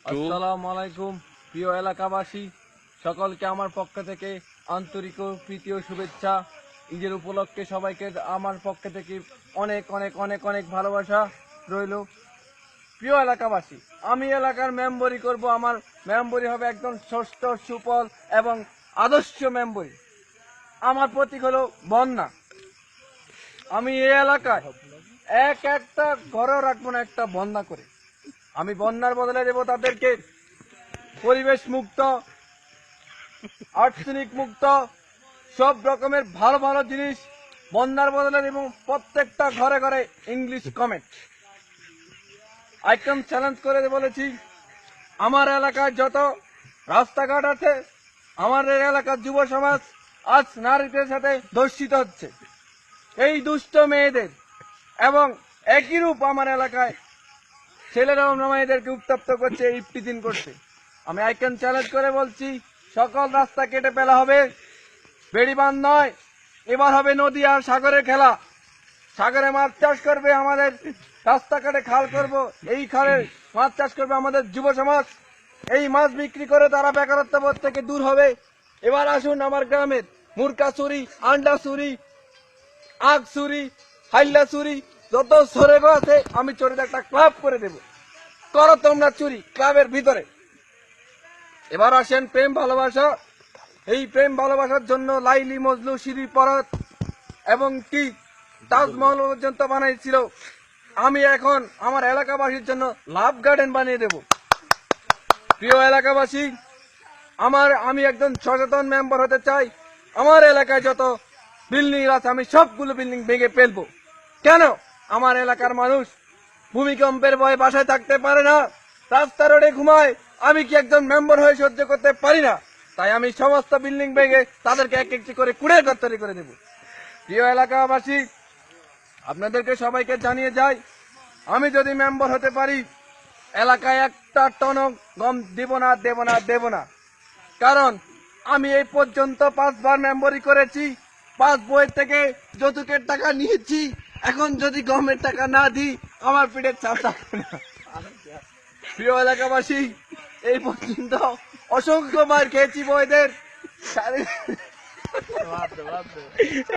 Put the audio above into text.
আসসালামু আলাইকুম প্রিয় এলাকাবাসী, সকলকে আমার পক্ষ থেকে আন্তরিক ও প্রীতি ও শুভেচ্ছা। ঈদের উপলক্ষে সবাইকে আমার পক্ষ থেকে অনেক অনেক অনেক অনেক ভালোবাসা রইল। প্রিয় এলাকাবাসী, আমি এলাকার মেম্বরি করব। আমার মেম্বরি হবে একদম সুস্থ, সুফল এবং আদর্শ মেম্বরি। আমার প্রতীক হলো বন্যা। আমি এই এলাকায় একটা ঘরেও রাখবো না একটা বন্যা করে। আমি বন্যার বদলে দেবো তাদেরকে পরিবেশ মুক্ত, আর্সেনিক মুক্ত, সব রকমের ভালো ভালো জিনিস বন্যার বদলে দেবো। প্রত্যেকটা ঘরে ঘরে ইংলিশ কমেন্ট আইকন চ্যালেঞ্জ করে বলেছি, আমার এলাকায় যত রাস্তাঘাট আছে, আমাদের এলাকার যুব সমাজ আজ নারীদের সাথে ধর্ষিত হচ্ছে। এই দুষ্ট মেয়েদের এবং একই রূপ আমার এলাকায় ছেলেরাও মেয়েদেরকে উত্তপ্ত করছে, ইফতিজিং করছে। আমি আইকন চ্যালেঞ্জ করে বলছি, সকল রাস্তা কেটে ফেলা হবে। বেড়িবাঁধ নয়, এবার হবে নদী আর সাগরের খেলা। সাগরে মাছ চাষ করবে আমাদের, রাস্তাঘাটে খাল করব, এই খালে মাছ চাষ করবে আমাদের যুব সমাজ। এই মাছ বিক্রি করে তারা বেকারত্ব বোধ থেকে দূর হবে। এবার আসুন আমার গ্রামের মুরকা চুরি, আন্ডা চুরি, আখ চুরি, হাইল্লা চুরি, যত সরে আছে আমি চোরের একটা ক্লাব করে দেব। করো তোমরা চুরি ক্লাবের ভিতরে। এবার আসেন প্রেম ভালোবাসা। এই প্রেম ভালোবাসার জন্য লাইলি, মজনু, সিঁড়ি পরত এবং কি তাজমহল পর্যন্ত বানাইছিল। আমি এখন আমার এলাকাবাসীর জন্য লাভ গার্ডেন বানিয়ে দেব। প্রিয় এলাকাবাসী, আমি একজন সচেতন মেম্বার হতে চাই। আমার এলাকায় যত বিল্ডিং আছে আমি সবগুলো বিল্ডিং ভেঙে ফেলবো। কেন? আমার এলাকার মানুষ ভূমিকম্পের ভয়ে বাসায় থাকতে পারে না, রাস্তা রোডে ঘুমায়। আমি কি একজন মেম্বার হয়ে সহ্য করতে পারি না? তাই আমি সমস্ত বিল্ডিং ভেঙে তাদেরকে এক একটি করে কুড়ে গর্তরি করে দেব। প্রিয় এলাকাবাসী, আপনাদেরকে সবাইকে জানিয়ে যাই, আমি যদি মেম্বার হতে পারি, এলাকায় একটা টন গম দেব না। কারণ আমি এই পর্যন্ত 5 বার মেম্বরি করেছি, 5 বইয়ের থেকে যৌতুকের টাকা নিয়েছি। এখন যদি গমের টাকা না দিই, আমার পিঠের চাপ থাকবে না। প্রিয় এলাকাবাসী, এই পর্যন্ত অসংখ্য বার খেয়েছি বইদের।